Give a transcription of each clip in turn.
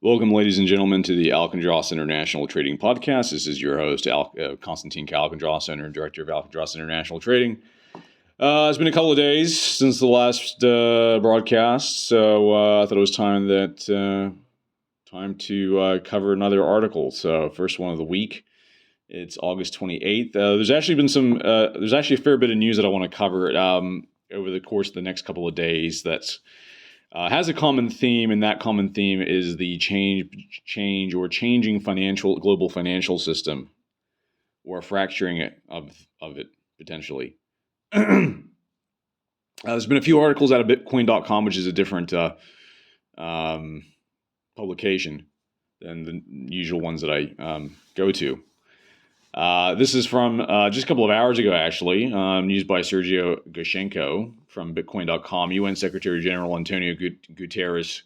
Welcome, ladies and gentlemen, to the Alkindros International Trading Podcast. This is your host, Konstantin Alkindros, owner and director of Alkindros International Trading. It's been a couple of days since the last broadcast, so I thought it was time to cover another article. So, first one of the week. It's August 28th. There's actually a fair bit of news that I want to cover over the course of the next couple of days. That's has a common theme, and that common theme is the changing global financial system, or fracturing of it potentially. There's been a few articles out of Bitcoin.com, which is a different publication than the usual ones that I go to. This is from just a couple of hours ago, actually, news by Sergio Gushenko from Bitcoin.com. UN Secretary General Antonio Guterres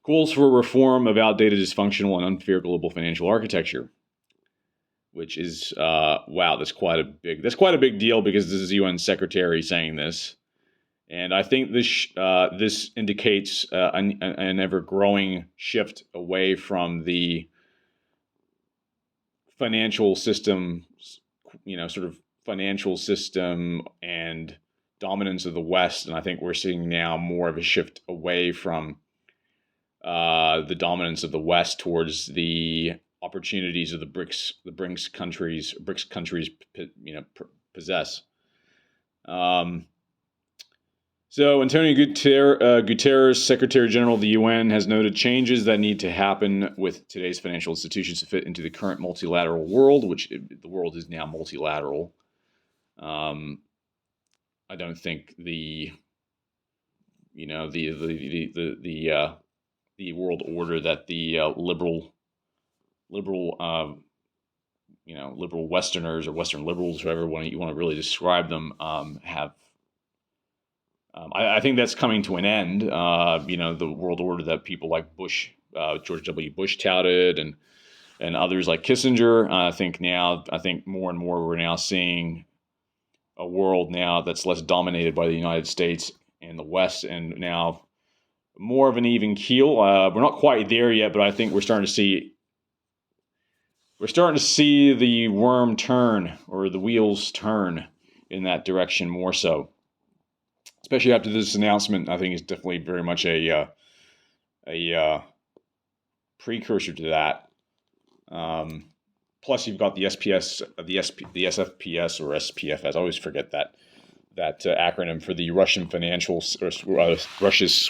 calls for reform of outdated, dysfunctional, and unfair global financial architecture. Which is wow, that's quite a big deal, because this is UN Secretary saying this, and I think this indicates an ever growing shift away from the financial system, sort of financial system and dominance of the West. And I think we're seeing now more of a shift away from the dominance of the West towards the opportunities of the BRICS countries possess. So Antonio Guterres, Secretary General of the UN, has noted changes that need to happen with today's financial institutions to fit into the current multilateral world, which the world is now multilateral. I don't think the world order that the liberal Westerners or Western liberals, whoever you want to really describe them, have. I think that's coming to an end. The world order that people like George W. Bush touted, and others like Kissinger. I think more and more we're now seeing a world now that's less dominated by the United States and the West, and now more of an even keel. We're not quite there yet, but I think we're starting to see the worm turn, or the wheels turn in that direction more so. Especially after this announcement, I think it's definitely very much a precursor to that. Plus, you've got the SFPS or SPFS. I always forget that acronym for the Russian financial, Russia's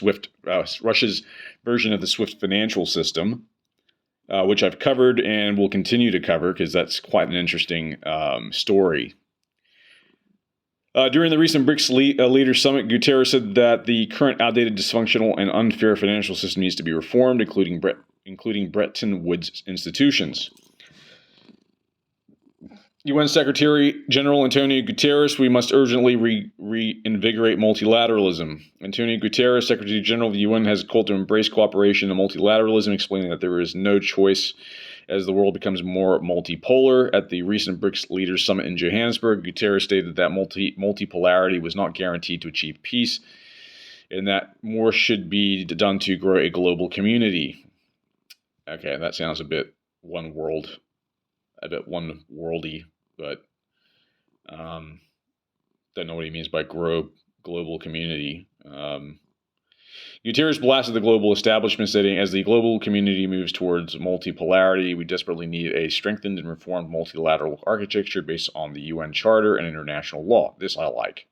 version of the SWIFT financial system, which I've covered and will continue to cover, because that's quite an interesting story. During the recent BRICS Leaders Summit, Guterres said that the current outdated, dysfunctional, and unfair financial system needs to be reformed, including Bretton Woods institutions. UN Secretary General Antonio Guterres: we must urgently reinvigorate multilateralism. Antonio Guterres, Secretary General of the UN, has called to embrace cooperation and multilateralism, explaining that there is no choice as the world becomes more multipolar. At the recent BRICS Leaders Summit in Johannesburg, Guterres stated that multipolarity was not guaranteed to achieve peace, and that more should be done to grow a global community. Okay, that sounds a bit one-worldy, but don't know what he means by grow global community. Guterres blasted the global establishment, stating, as the global community moves towards multipolarity, we desperately need a strengthened and reformed multilateral architecture based on the UN Charter and international law. This I like.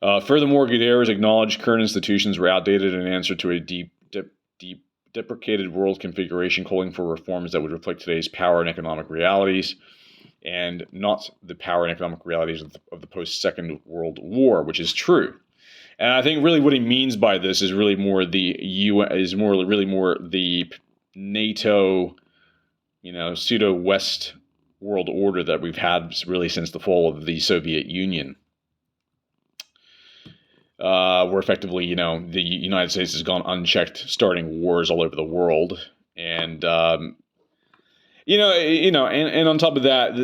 Furthermore, Guterres acknowledged current institutions were outdated in answer to a deprecated world configuration, calling for reforms that would reflect today's power and economic realities, and not the power and economic realities of the post-Second World War, which is true. And I think really what he means by this is really more the NATO, pseudo-West world order that we've had really since the fall of the Soviet Union, where effectively, the United States has gone unchecked, starting wars all over the world, and and on top of that,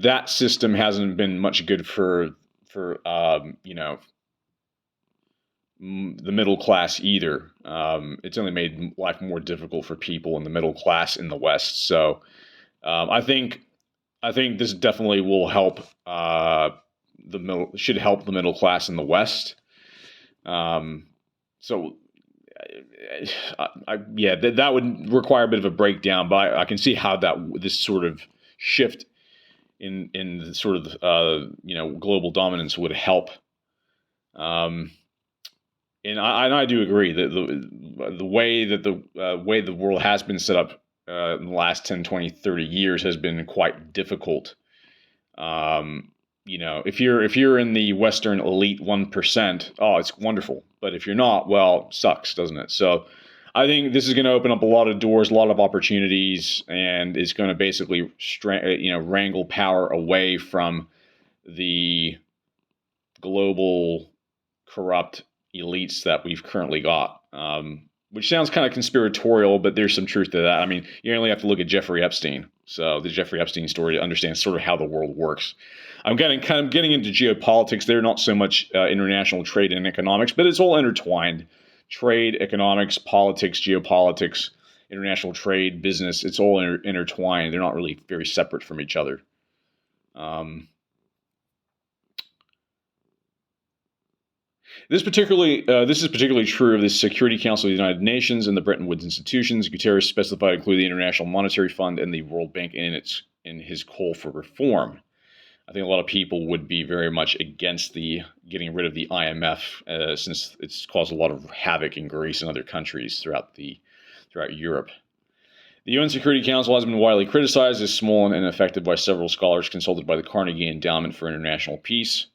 that system hasn't been much good for the middle class either. It's only made life more difficult for people in the middle class in the West. So I think this definitely will help should help the middle class in the West. So yeah, that would require a bit of a breakdown, but I can see how this sort of shift in the sort of global dominance would help. And I do agree that the way that the world has been set up in the last 10, 20, 30 years has been quite difficult. If you're in the Western elite 1%, oh, it's wonderful. But if you're not, well, sucks, doesn't it? So I think this is going to open up a lot of doors, a lot of opportunities, and it's going to basically wrangle power away from the global corrupt elites that we've currently got. Which sounds kind of conspiratorial, but there's some truth to that. I mean, you only have to look at Jeffrey Epstein. So the Jeffrey Epstein story to understand sort of how the world works. I'm getting into geopolitics. They're not so much international trade and economics, but it's all intertwined. Trade, economics, politics, geopolitics, international trade, business, it's all intertwined. They're not really very separate from each other. This is particularly true of the Security Council of the United Nations and the Bretton Woods institutions. Guterres specified include the International Monetary Fund and the World Bank in his call for reform. I think a lot of people would be very much against the getting rid of the IMF since it's caused a lot of havoc in Greece and other countries throughout Europe. The UN Security Council has been widely criticized as small and ineffective by several scholars consulted by the Carnegie Endowment for International Peace.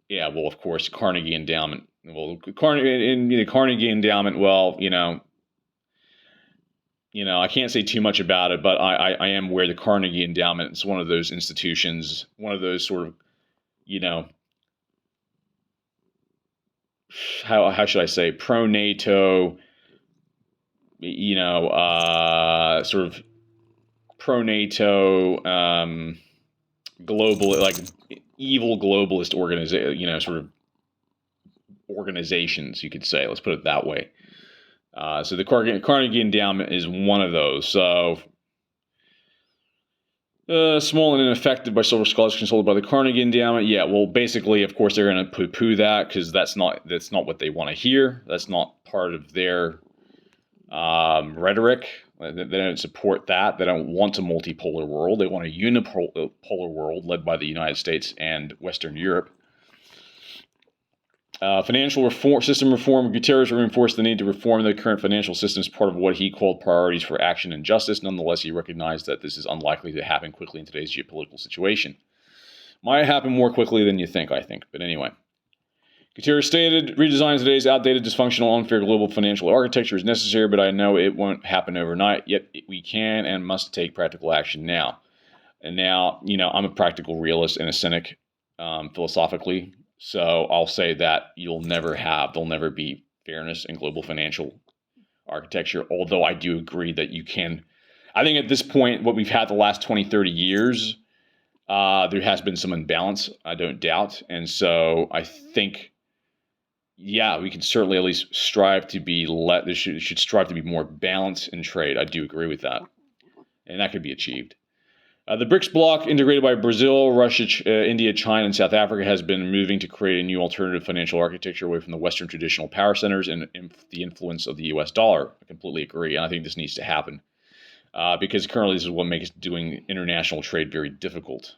Yeah, well, of course, Carnegie Endowment. Well, Carnegie Endowment. Well, I can't say too much about it, but I am aware the Carnegie Endowment is one of those institutions, one of those sort of, how should I say, pro-NATO, sort of pro-NATO, global, like evil globalist organizations, you could say. Let's put it that way. So the Carnegie Endowment is one of those. So small and ineffective by several scholars consulted by the Carnegie Endowment. Yeah, well, basically, of course, they're going to poo-poo that because that's not what they want to hear. That's not part of their rhetoric. They don't support that. They don't want a multipolar world. They want a unipolar world led by the United States and Western Europe. Financial system reform. Guterres reinforced the need to reform the current financial system as part of what he called priorities for action and justice. Nonetheless, he recognized that this is unlikely to happen quickly in today's geopolitical situation. Might happen more quickly than you think, I think. But anyway. Guterres stated, redesign today's outdated, dysfunctional, unfair global financial architecture is necessary, but I know it won't happen overnight, yet we can and must take practical action now. And now, I'm a practical realist and a cynic, philosophically, so I'll say that there'll never be fairness in global financial architecture, although I do agree that you can. I think at this point, what we've had the last 20, 30 years, there has been some imbalance, I don't doubt, and so I think we can certainly at least strive to be there should strive to be more balance in trade. I do agree with that, and that could be achieved. The BRICS bloc, integrated by Brazil, Russia, India, China, and South Africa, has been moving to create a new alternative financial architecture away from the Western traditional power centers and the influence of the U.S. dollar. I completely agree, and I think this needs to happen because currently this is what makes doing international trade very difficult.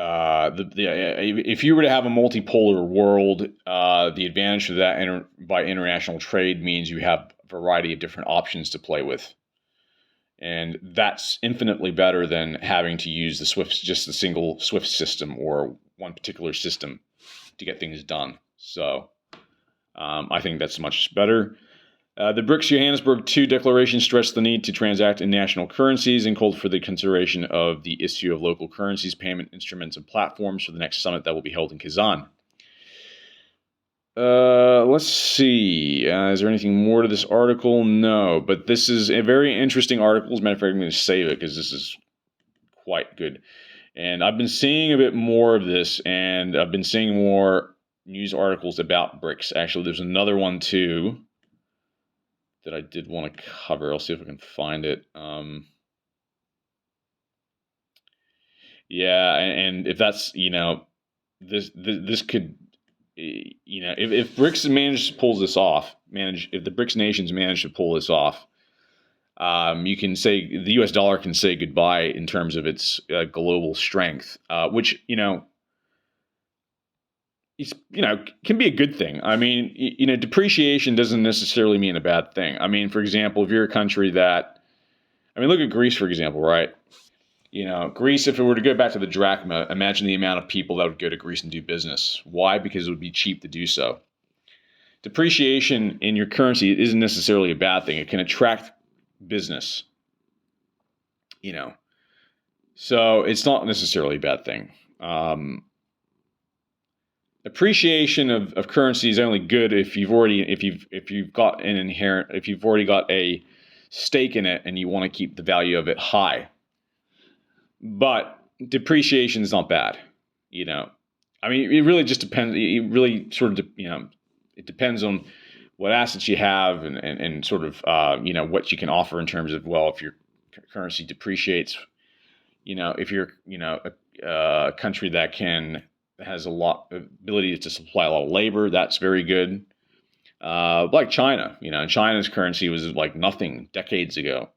If you were to have a multipolar world, the advantage of that by international trade means you have a variety of different options to play with. And that's infinitely better than having to use just the single SWIFT system or one particular system to get things done. So I think that's much better. The BRICS Johannesburg II declaration stressed the need to transact in national currencies and called for the consideration of the issue of local currencies, payment instruments, and platforms for the next summit that will be held in Kazan. Let's see. Is there anything more to this article? No, but this is a very interesting article. As a matter of fact, I'm going to save it because this is quite good. And I've been seeing a bit more of this, and I've been seeing more news articles about BRICS. Actually, there's another one too that I did want to cover. I'll see if I can find it. Yeah, and if that's this could if BRICS manages to pull this off, if the BRICS nations manage to pull this off, you can say the U.S. dollar can say goodbye in terms of its global strength, which can be a good thing. I mean, depreciation doesn't necessarily mean a bad thing. I mean, for example, if you're a country look at Greece, for example, right? Greece, if it were to go back to the drachma, imagine the amount of people that would go to Greece and do business. Why? Because it would be cheap to do so. Depreciation in your currency isn't necessarily a bad thing. It can attract business, so it's not necessarily a bad thing. Appreciation of currency is only good if you've already got a stake in it and you want to keep the value of it high. But depreciation is not bad, I mean, it really just depends. It really sort of, it depends on what assets you have and sort of, what you can offer in terms of, well, if your currency depreciates, if you're, a country that has a lot of ability to supply a lot of labor, that's very good. Like China, China's currency was like nothing decades ago.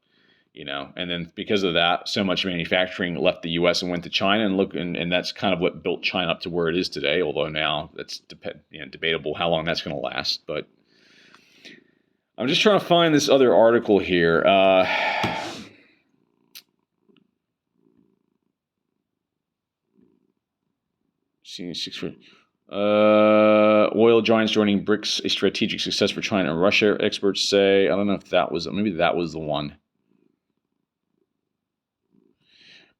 And then because of that, so much manufacturing left the U.S. and went to China, and that's kind of what built China up to where it is today. Although now that's debatable how long that's going to last. But I'm just trying to find this other article here. Oil giants joining BRICS, a strategic success for China and Russia. Experts say, I don't know if maybe that was the one.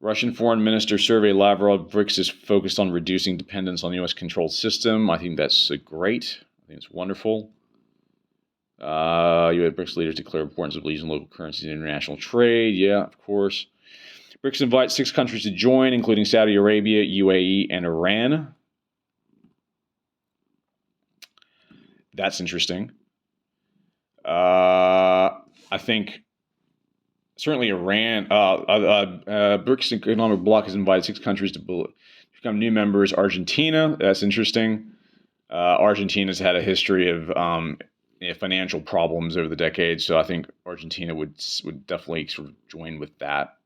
Russian Foreign Minister Sergei Lavrov, BRICS is focused on reducing dependence on the U.S.-controlled system. I think that's great. I think it's wonderful. U.S. BRICS leaders declare importance of using local currencies in international trade. Yeah, of course. BRICS invites 6 countries to join, including Saudi Arabia, UAE, and Iran. That's interesting. I think certainly Iran, BRICS economic bloc has invited 6 countries to become new members. Argentina, that's interesting. Argentina's had a history of financial problems over the decades, so I think Argentina would definitely sort of join with that.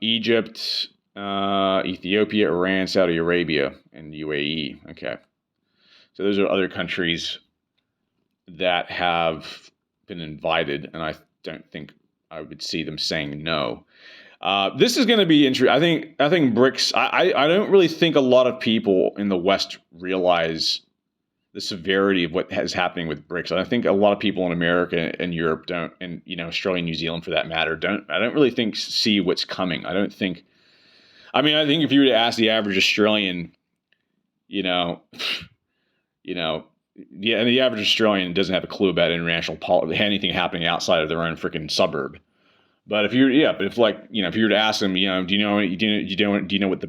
Egypt, Ethiopia, Iran, Saudi Arabia, and UAE. Okay. So those are other countries that have been invited, and I don't think I would see them saying no. This is going to be interesting. I think BRICS. I don't really think a lot of people in the West realize the severity of what is happening with BRICS. I think a lot of people in America and Europe don't, and Australia and New Zealand for that matter, don't. I don't really see what's coming. I don't think. I mean, I think if you were to ask the average Australian, yeah, and the average Australian doesn't have a clue about international politics, anything happening outside of their own freaking suburb. But if you were to ask them, do you know what the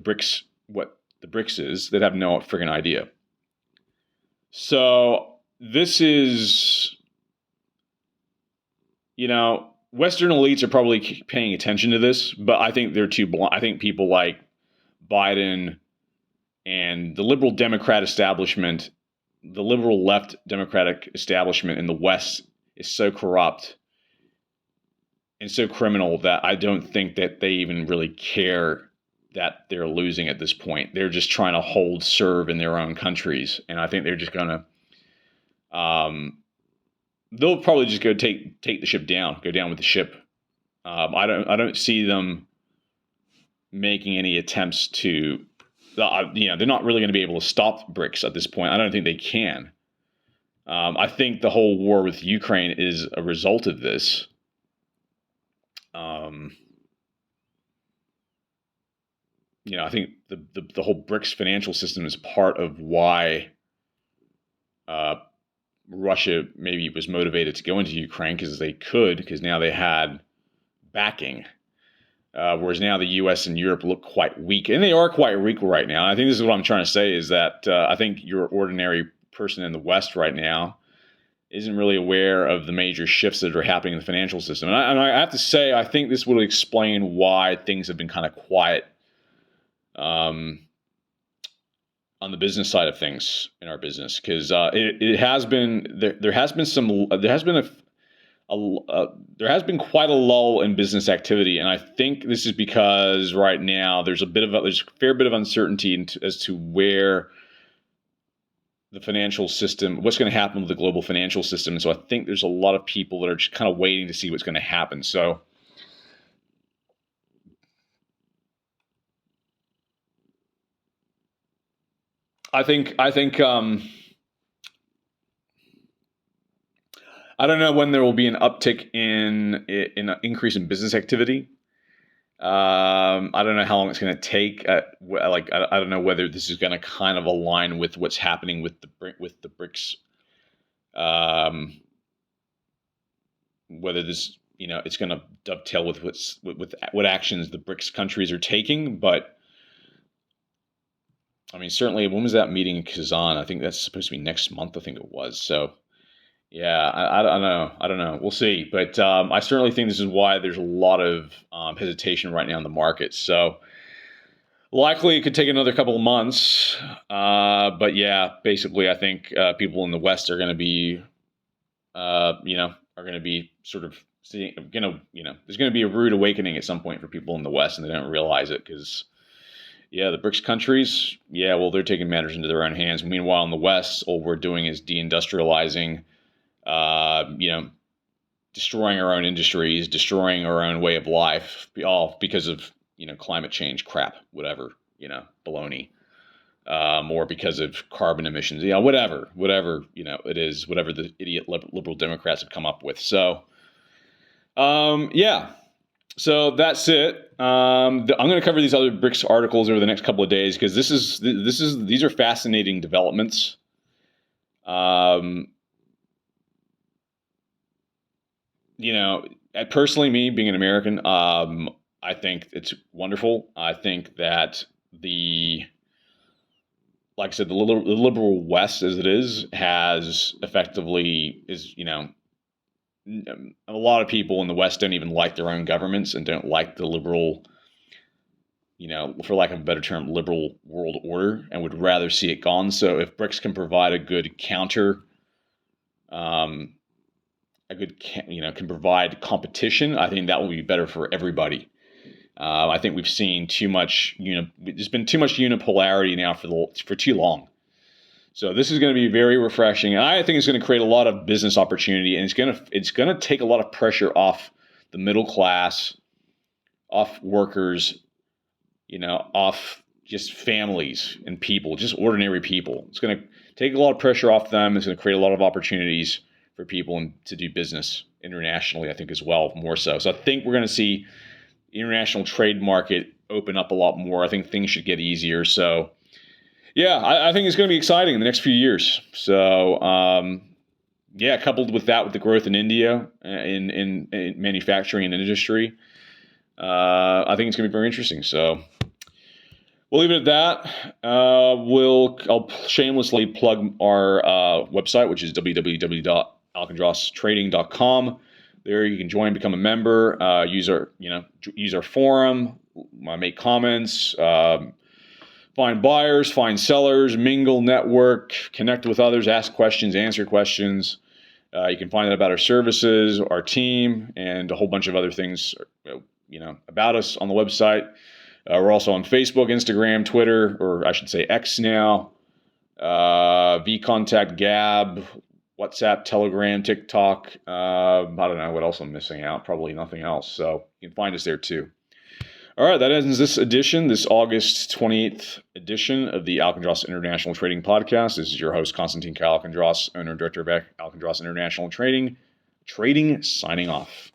BRICS is? They'd have no freaking idea. So this is, Western elites are probably paying attention to this, but I think they're too blind. I think people like Biden and the liberal Democrat establishment, the liberal left Democratic establishment in the West is so corrupt and so criminal that I don't think that they even really care that they're losing at this point. They're just trying to serve in their own countries, and I think they're just gonna, they'll probably just go take the ship down, go down with the ship. I don't see them making any attempts to. They're not really going to be able to stop BRICS at this point. I don't think they can. I think the whole war with Ukraine is a result of this. I think the whole BRICS financial system is part of why Russia maybe was motivated to go into Ukraine, because now they had backing. whereas now the U.S. and Europe look quite weak, and they are quite weak right now. And I think this is what I'm trying to say is that I think your ordinary person in the West right now isn't really aware of the major shifts that are happening in the financial system. And I have to say, I think this would explain why things have been kind of quiet on the business side of things in our business, because it has been there has been quite a lull in business activity, and I think this is because right now there's a fair bit of uncertainty as to where the financial system, what's going to happen with the global financial system. And so I think there's a lot of people that are just kind of waiting to see what's going to happen. So I think I don't know when there will be an uptick in an increase in business activity. I don't know how long it's going to take. I don't know whether this is going to kind of align with what's happening with the BRICS. Whether this, it's going to dovetail with what actions the BRICS countries are taking. But I mean, certainly, when was that meeting in Kazan? I think that's supposed to be next month. I think it was. So. Yeah, I don't know. I don't know. We'll see. But I certainly think this is why there's a lot of hesitation right now in the market. So likely it could take another couple of months. But yeah, basically, I think people in the West are going to be, are going to be sort of seeing, there's going to be a rude awakening at some point for people in the West, and they don't realize it because, yeah, the BRICS countries, yeah, well, they're taking matters into their own hands. Meanwhile, in the West, all we're doing is deindustrializing. Destroying our own industries, destroying our own way of life, all because of, climate change crap, whatever, baloney, or because of carbon emissions, whatever, it is, whatever the idiot liberal Democrats have come up with. So, yeah, so that's it. I'm going to cover these other BRICS articles over the next couple of days, because these are fascinating developments. Personally, me being an American, I think it's wonderful. I think that like I said, the liberal West, as it is, has effectively a lot of people in the West don't even like their own governments and don't like the liberal, for lack of a better term, liberal world order, and would rather see it gone. So if BRICS can provide a good counter, can provide competition, I think that will be better for everybody. I think we've seen too much, there's been too much unipolarity now for too long. So this is going to be very refreshing, and I think it's going to create a lot of business opportunity, and it's going to take a lot of pressure off the middle class, off workers, off just families and people, just ordinary people. It's going to take a lot of pressure off them. It's going to create a lot of opportunities for people to do business internationally, I think, as well, more so. So I think we're going to see the international trade market open up a lot more. I think things should get easier. So, yeah, I think it's going to be exciting in the next few years. So, coupled with that, with the growth in India in manufacturing and industry, I think it's going to be very interesting. So we'll leave it at that. I'll shamelessly plug our website, which is www.alkindrostrading.com. There you can join, become a member, use our forum, make comments, find buyers, find sellers, mingle, network, connect with others, ask questions, answer questions. You can find out about our services, our team, and a whole bunch of other things, about us on the website. We're also on Facebook, Instagram, Twitter, or I should say X now, VKontakte, Gab, WhatsApp, Telegram, TikTok. I don't know what else I'm missing out. Probably nothing else. So you can find us there too. All right, that ends this August 28th edition of the Alkindros International Trading Podcast. This is your host, Konstantin Alkindros, owner and director of Alkindros International Trading, signing off.